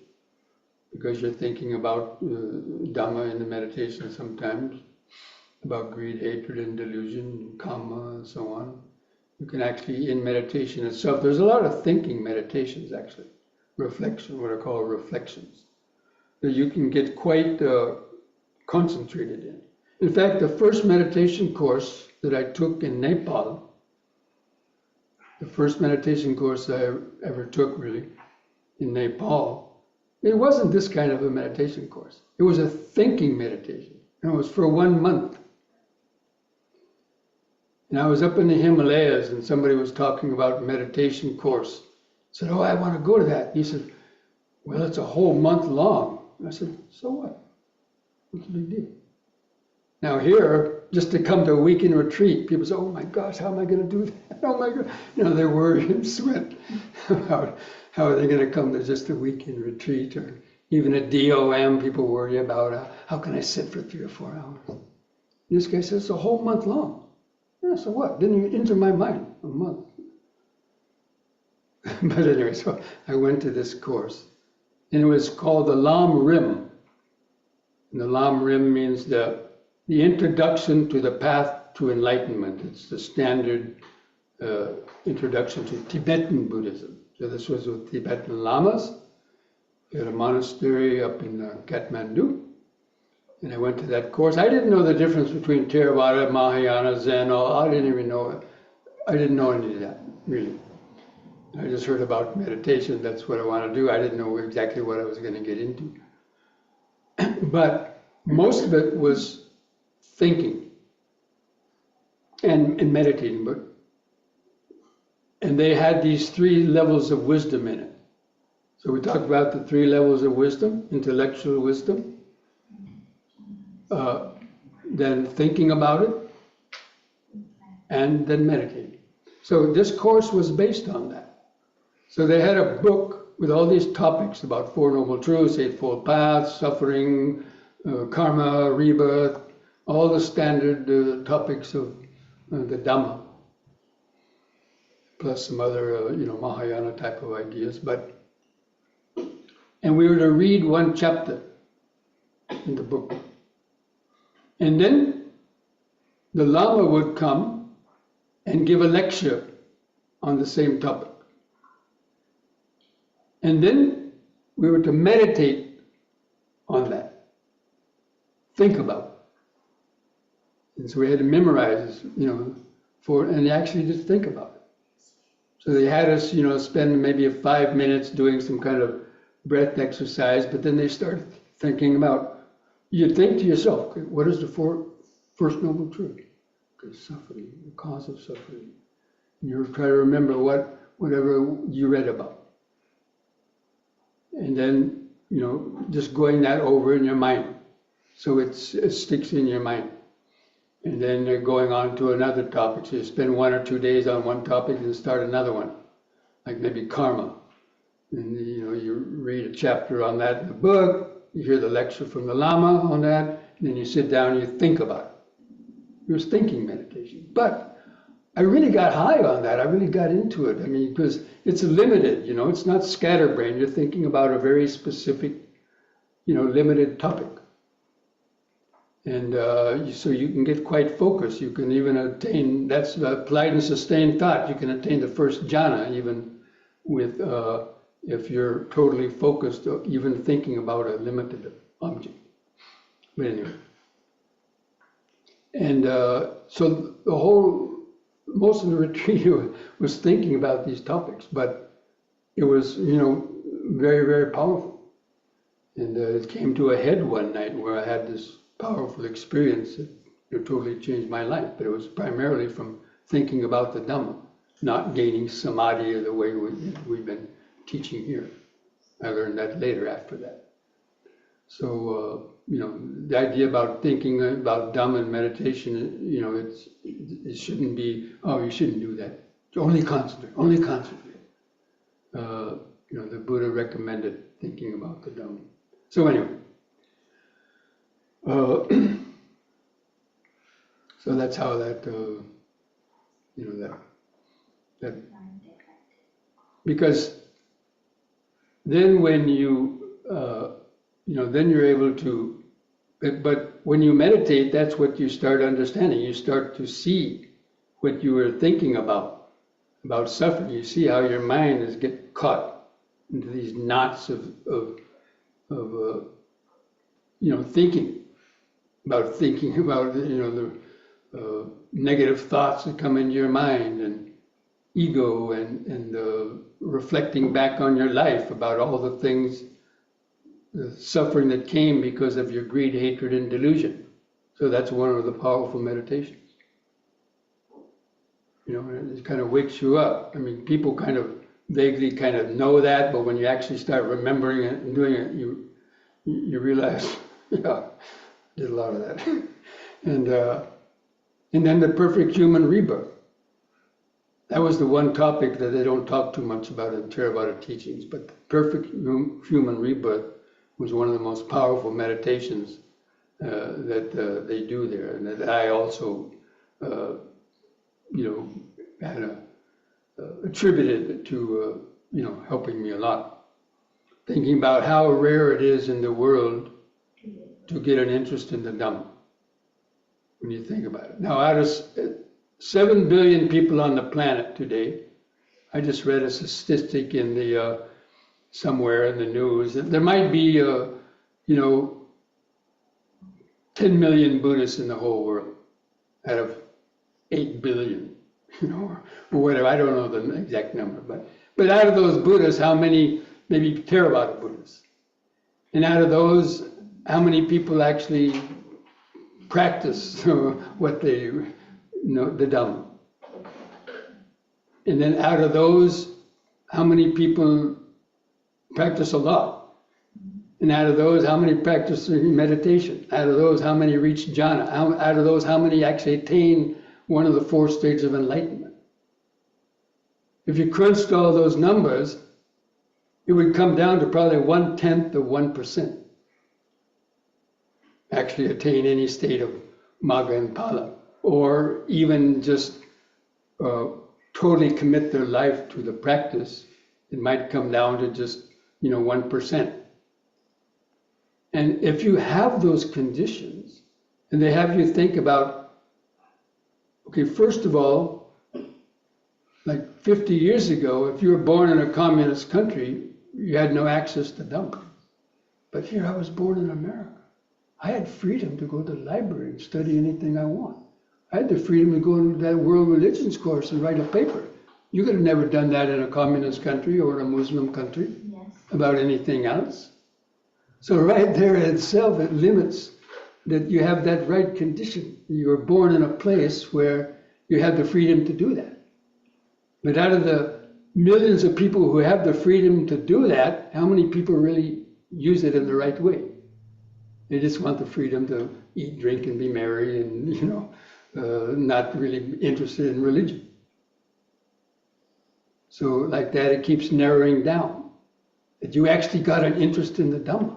Because you're thinking about Dhamma in the meditation sometimes, about greed, hatred, and delusion, karma, and so on. You can actually, in meditation itself, there's a lot of thinking meditations actually, reflection, what are called reflections, that you can get quite concentrated in. In fact, the first meditation course that I took in Nepal, the first meditation course I ever took really in Nepal, it wasn't this kind of a meditation course. It was a thinking meditation, and it was for 1 month. And I was up in the Himalayas and somebody was talking about meditation course. I said, oh, I want to go to that. He said, well, it's a whole month long. And I said, so what? What's the big deal? Now here, just to come to a weekend retreat, people say, oh my gosh, how am I going to do that? Oh my God. They're worried and sweat about how are they going to come to just a weekend retreat, or even a DOM, people worry about how can I sit for 3 or 4 hours. And this guy says, it's a whole month long. Yeah, so what? Didn't even enter my mind, a month. But anyway, so I went to this course, and it was called the Lam Rim. And the Lam Rim means the introduction to the path to enlightenment. It's the standard introduction to Tibetan Buddhism. So this was with Tibetan lamas. We had a monastery up in Kathmandu. And I went to that course. I didn't know the difference between Theravada, Mahayana, Zen, I didn't even know it. I didn't know any of that, really. I just heard about meditation, that's what I want to do. I didn't know exactly what I was going to get into. But most of it was thinking and meditating. And they had these 3 levels of wisdom in it. So we talked about the 3 levels of wisdom, intellectual wisdom, then thinking about it, and then meditating. So this course was based on that. So they had a book with all these topics about 4 Noble Truths, Eightfold Paths, suffering, karma, rebirth, all the standard topics of the Dhamma, plus some other, Mahayana type of ideas. And we were to read 1 chapter in the book. And then the Lama would come and give a lecture on the same topic. And then we were to meditate on that, think about it. And so we had to memorize, and actually just think about it. So they had us, spend maybe 5 minutes doing some kind of breath exercise, but then they started thinking about, you think to yourself, okay, what is the first noble truth? Okay, suffering, the cause of suffering. And you try to remember whatever you read about. And then, just going that over in your mind. So it sticks in your mind. And then they're going on to another topic. So you spend 1 or 2 days on one topic and start another one, like maybe karma. And you read a chapter on that in the book, you hear the lecture from the Lama on that, and then you sit down and you think about it. It was thinking meditation. But I really got high on that. I really got into it. I mean, because it's limited, it's not scatterbrained. You're thinking about a very specific, limited topic. And so you can get quite focused. You can even attain, that's applied and sustained thought. You can attain the first jhana even with, if you're totally focused, even thinking about a limited object. But anyway. And so most of the retreat was thinking about these topics, but it was, very, very powerful. And it came to a head one night where I had this powerful experience that totally changed my life. But it was primarily from thinking about the Dhamma, not gaining samadhi the way we've been teaching here. I learned that later after that. So, the idea about thinking about Dhamma and meditation, it shouldn't be, oh, you shouldn't do that. Only concentrate. The Buddha recommended thinking about the Dhamma. So anyway, so that's how that, that, because then when then you're able to, but when you meditate, that's what you start understanding. You start to see what you were thinking about suffering. You see how your mind is get caught into these knots of thinking about the negative thoughts that come into your mind, and ego, and reflecting back on your life about all the things, the suffering that came because of your greed, hatred, and delusion. So that's one of the powerful meditations. It kind of wakes you up. I mean, people kind of vaguely kind of know that, but when you actually start remembering it and doing it, you realize, yeah, did a lot of that. And then the perfect human rebirth. That was the one topic that they don't talk too much about in Theravada teachings, but the perfect human rebirth was one of the most powerful meditations that they do there, and that I also, had attributed to, helping me a lot. Thinking about how rare it is in the world to get an interest in the Dhamma, when you think about it. Now, out of 7 billion people on the planet today, I just read a statistic in the somewhere in the news that there might be 10 million Buddhists in the whole world out of 8 billion, or whatever. I don't know the exact number, but out of those Buddhists, how many maybe Theravada Buddhists? And out of those, how many people actually practice what they the Dhamma? And then out of those, how many people practice a lot? And out of those, how many practice meditation? Out of those, how many reach jhana? Out of those, how many actually attain one of the 4 stages of enlightenment? If you crunched all those numbers, it would come down to probably 1/10 of 1% actually attain any state of Magga and Phala, or even just totally commit their life to the practice. It might come down to just 1%. And if you have those conditions, and they have you think about, okay, first of all, like 50 years ago, if you were born in a communist country, you had no access to Dhamma. But here I was born in America. I had freedom to go to the library and study anything I want. I had the freedom to go into that world religions course and write a paper. You could have never done that in a communist country or a Muslim country about anything else. So right there in itself, it limits that you have that right condition. You were born in a place where you have the freedom to do that. But out of the millions of people who have the freedom to do that, how many people really use it in the right way? They just want the freedom to eat, drink, and be merry, and not really interested in religion. So like that, it keeps narrowing down. That you actually got an interest in the Dhamma,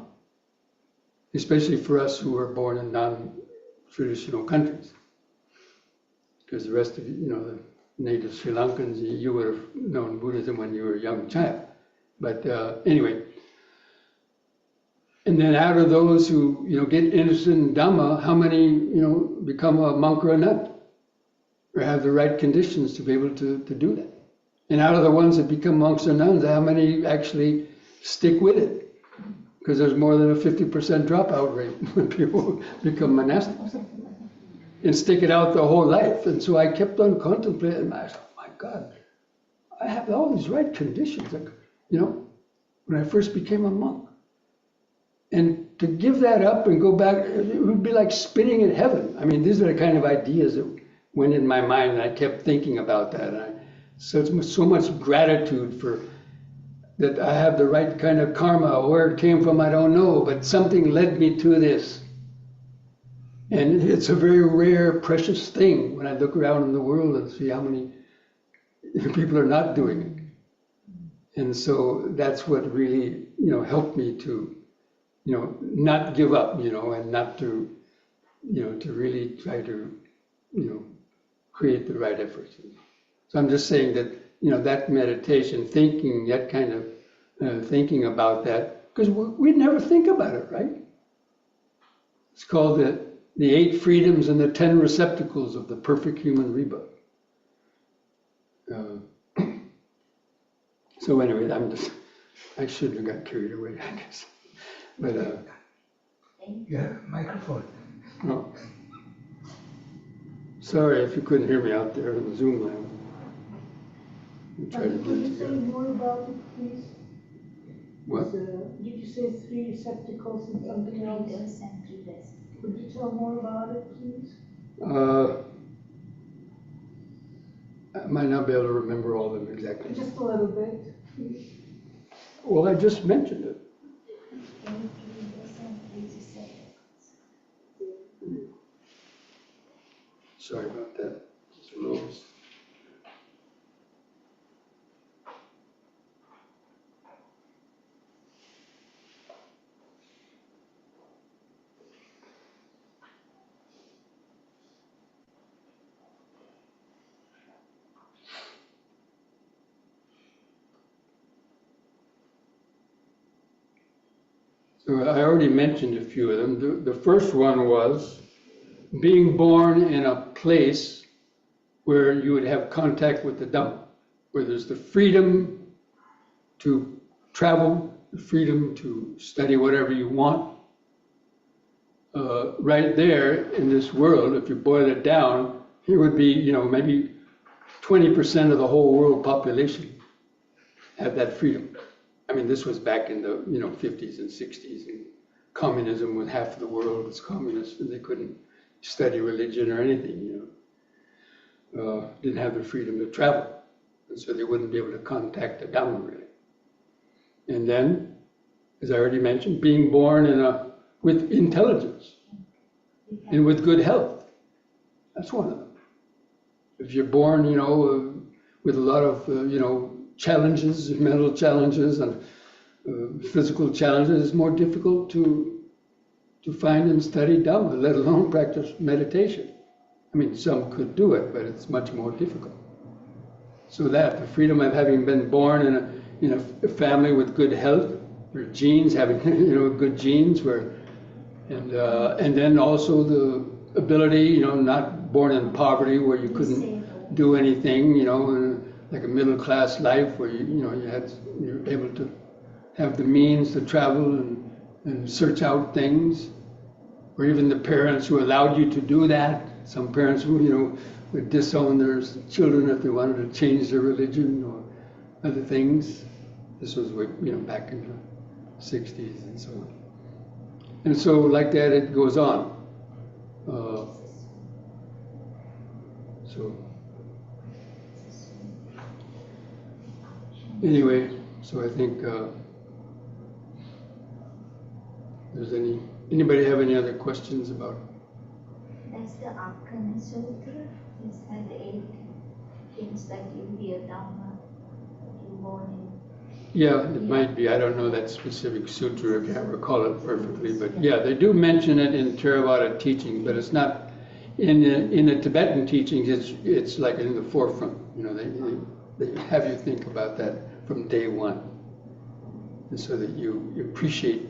especially for us who were born in non-traditional countries. Because the rest of the native Sri Lankans, you would have known Buddhism when you were a young child. But anyway, and then out of those who get interested in Dhamma, how many become a monk or a nun, or have the right conditions to be able to do that? And out of the ones that become monks or nuns, how many actually stick with it? Because there's more than a 50% dropout rate when people become monastics and stick it out their whole life. And so I kept on contemplating. I thought, my God, I have all these right conditions. Like, when I first became a monk. And to give that up and go back, it would be like spinning in heaven. I mean, these are the kind of ideas that went in my mind, and I kept thinking about that. And so much gratitude for that I have the right kind of karma. Where it came from, I don't know, but something led me to this. And it's a very rare, precious thing when I look around in the world and see how many people are not doing it. And so that's what really, helped me to, not give up, and not to, to really try to, create the right efforts. So I'm just saying that, that meditation, thinking, that kind of thinking about that, because we never think about it, right? It's called the 8 freedoms and the 10 receptacles of the perfect human rebirth. So anyway, I shouldn't have got carried away, I guess. But yeah, microphone. Oh. Sorry if you couldn't hear me out there in the Zoom land. Could you say more about it, please? What? Did you say 3 receptacles and something else? And 3 desks. Could you tell more about it, please? I might not be able to remember all of them exactly. Just a little bit, please. Well, I just mentioned it. Sorry about that. It's rules. So I already mentioned a few of them. The first one was being born in a place where you would have contact with the Dhamma, where there's the freedom to travel, the freedom to study whatever you want. Right there in this world, if you boil it down, here would be, maybe 20% of the whole world population have that freedom. I mean, this was back in the 50s and 60s, and communism when half of the world was communist and they couldn't study religion or anything, didn't have the freedom to travel, and so they wouldn't be able to contact the Dhamma really. And then, as I already mentioned, being born with intelligence and with good health, that's one of them. If you're born, with a lot of challenges, mental challenges and physical challenges, it's more difficult to find and study Dhamma, let alone practice meditation. I mean, some could do it, but it's much more difficult. So that, the freedom of having been born in a family with good health, or genes, having good genes, and then also the ability, not born in poverty where you couldn't do anything, like a middle class life where you're able to have the means to travel and search out things, or even the parents who allowed you to do that. Some parents who, would disown their children if they wanted to change their religion or other things. This was way, back in the 60s and so on. And so like that it goes on. So anyway, so I think there's anybody have any other questions about? That's the Arkana Sutra. Is that the 8 things that you hear Dhamma, you born in? Yeah, it might be. I don't know that specific sutra, I can't recall it perfectly, but yeah, they do mention it in Theravada teaching, but it's not in the Tibetan teachings. It's like in the forefront. They have you think about that from day one, and so that you appreciate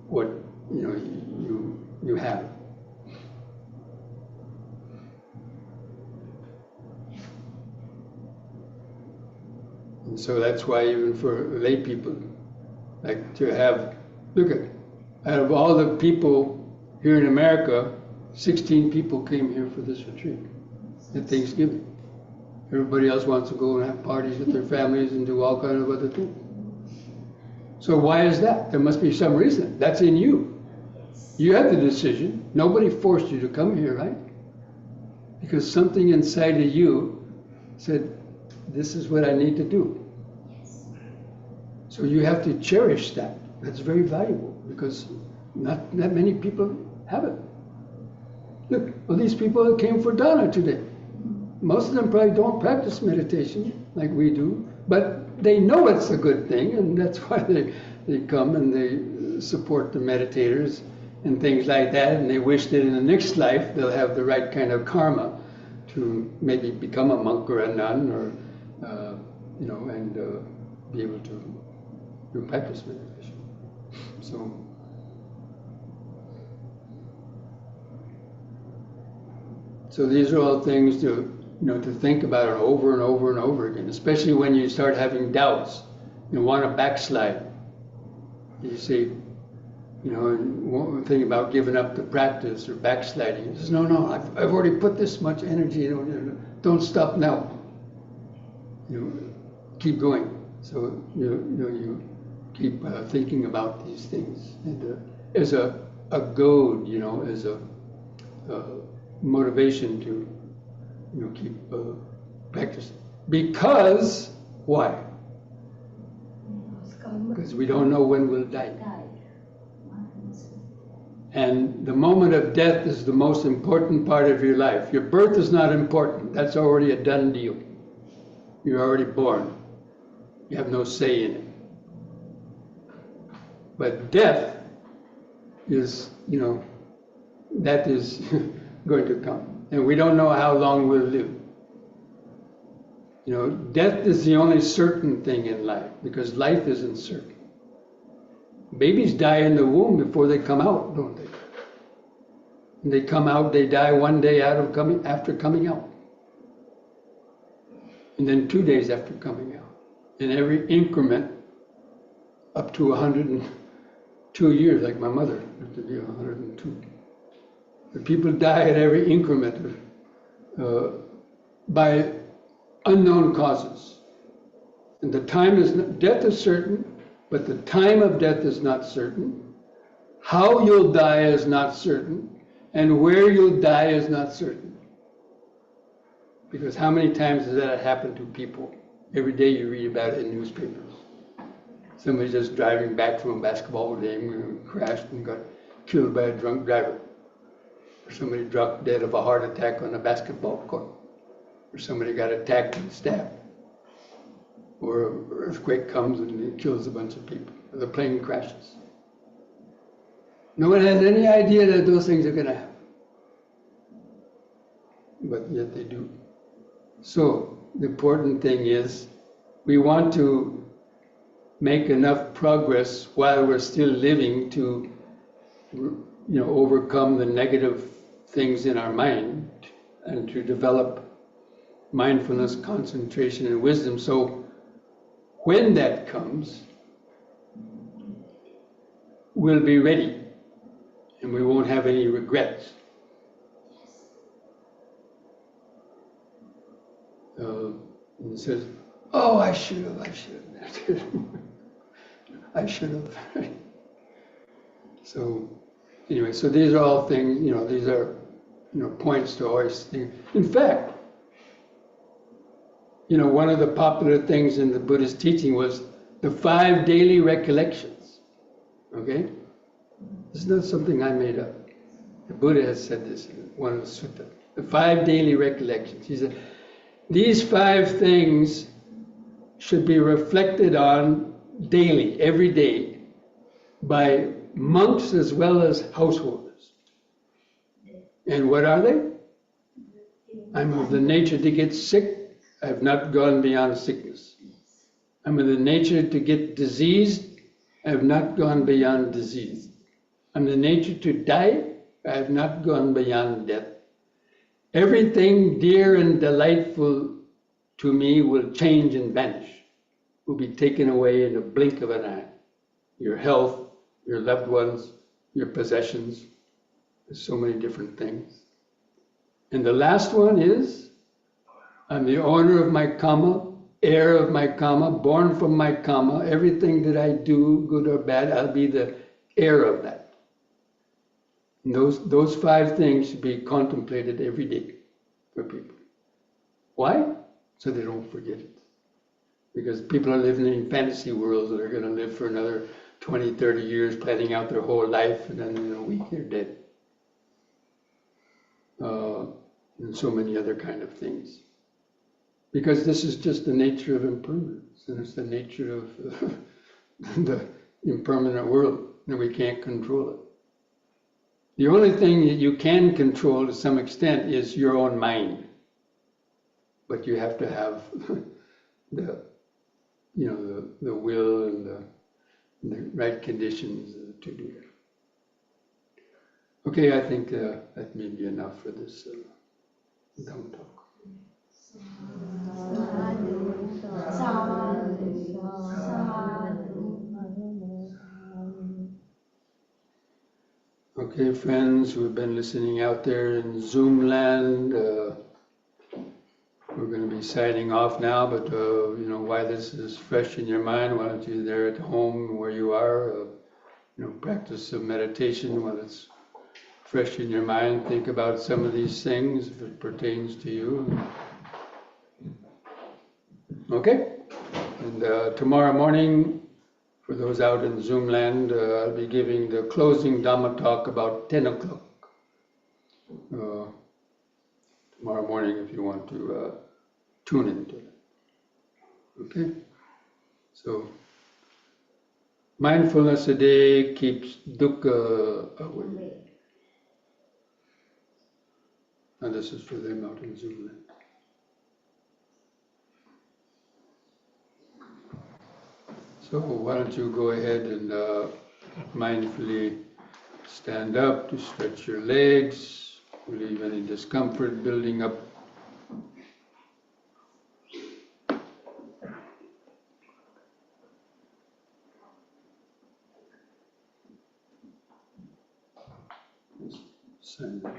what you have. And so that's why even for lay people, like to have, look at, out of all the people here in America, 16 people came here for this retreat at Thanksgiving. Everybody else wants to go and have parties with their families and do all kinds of other things. So why is that? There must be some reason. That's in you. You had the decision. Nobody forced you to come here, right? Because something inside of you said, this is what I need to do. So you have to cherish that. That's very valuable because not that many people have it. Look, well, these people that came for Dana today, most of them probably don't practice meditation like we do, but they know it's a good thing, and that's why they come and they support the meditators and things like that, and they wish that in the next life they'll have the right kind of karma to maybe become a monk or a nun or and be able to do practice meditation. So these are all things to think about it over and over and over again, especially when you start having doubts, want to backslide. You say, one thing about giving up the practice or backsliding. He says, no, I've already put this much energy, don't stop now. Keep going. So you keep thinking about these things, and as a goad, as a motivation to keep practicing. Because why? Because we don't know when we'll die. And the moment of death is the most important part of your life. Your birth is not important. That's already a done deal. You're already born. You have no say in it. But death is, that is going to come. And we don't know how long we'll live. Death is the only certain thing in life, because life isn't certain. Babies die in the womb before they come out, don't they? And they come out, they die one day after coming out. And then 2 days after coming out. In every increment up to 102 years, like my mother lived to be 102. The people die at every increment by unknown causes. And the time is, death is certain, but the time of death is not certain. How you'll die is not certain, and where you'll die is not certain. Because how many times does that happen to people? Every day you read about it in newspapers. Somebody just driving back from a basketball game crashed and got killed by a drunk driver. Or somebody dropped dead of a heart attack on a basketball court. Or somebody got attacked and stabbed. Or an earthquake comes and it kills a bunch of people. Or the plane crashes. No one has any idea that those things are going to happen. But yet they do. So the important thing is we want to make enough progress while we're still living to overcome the negative things in our mind and to develop mindfulness, concentration, and wisdom. So when that comes, we'll be ready and we won't have any regrets. And it says, oh, I should have. I should have. So anyway, so these are all things, these are, points to always think. In fact, one of the popular things in the Buddhist teaching was the 5 daily recollections. Okay? This is not something I made up. The Buddha has said this in one of the suttas. The 5 daily recollections. He said, these 5 things should be reflected on daily, every day, by monks as well as householders. And what are they? I'm of the nature to get sick. I have not gone beyond sickness. I'm of the nature to get diseased. I have not gone beyond disease. I'm the nature to die. I have not gone beyond death. Everything dear and delightful to me will change and vanish, will be taken away in a blink of an eye. Your health, your loved ones, your possessions. There's so many different things. And the last one is, I'm the owner of my karma, heir of my karma, born from my karma. Everything that I do, good or bad, I'll be the heir of that. And those 5 things should be contemplated every day for people. Why? So they don't forget it. Because people are living in fantasy worlds that are going to live for another 20, 30 years, planning out their whole life, and then in a week they're dead. And so many other kind of things. Because this is just the nature of impermanence, and it's the nature of the impermanent world, and we can't control it. The only thing that you can control to some extent is your own mind. But you have to have the will and the right conditions to do that. Okay, I think that may be enough for this Dhamma talk. Okay, friends who have been listening out there in Zoom land, we're going to be signing off now, but why this is fresh in your mind, why don't you there at home where you are, practice some meditation while it's fresh in your mind. Think about some of these things if it pertains to you. Okay? And tomorrow morning, for those out in Zoom land, I'll be giving the closing Dhamma talk about 10 o'clock. Tomorrow morning, if you want to tune into it. Okay? So, mindfulness a day keeps dukkha away. And this is for them out in Zoom land. So why don't you go ahead and mindfully stand up to stretch your legs, relieve any discomfort building up. Sign that.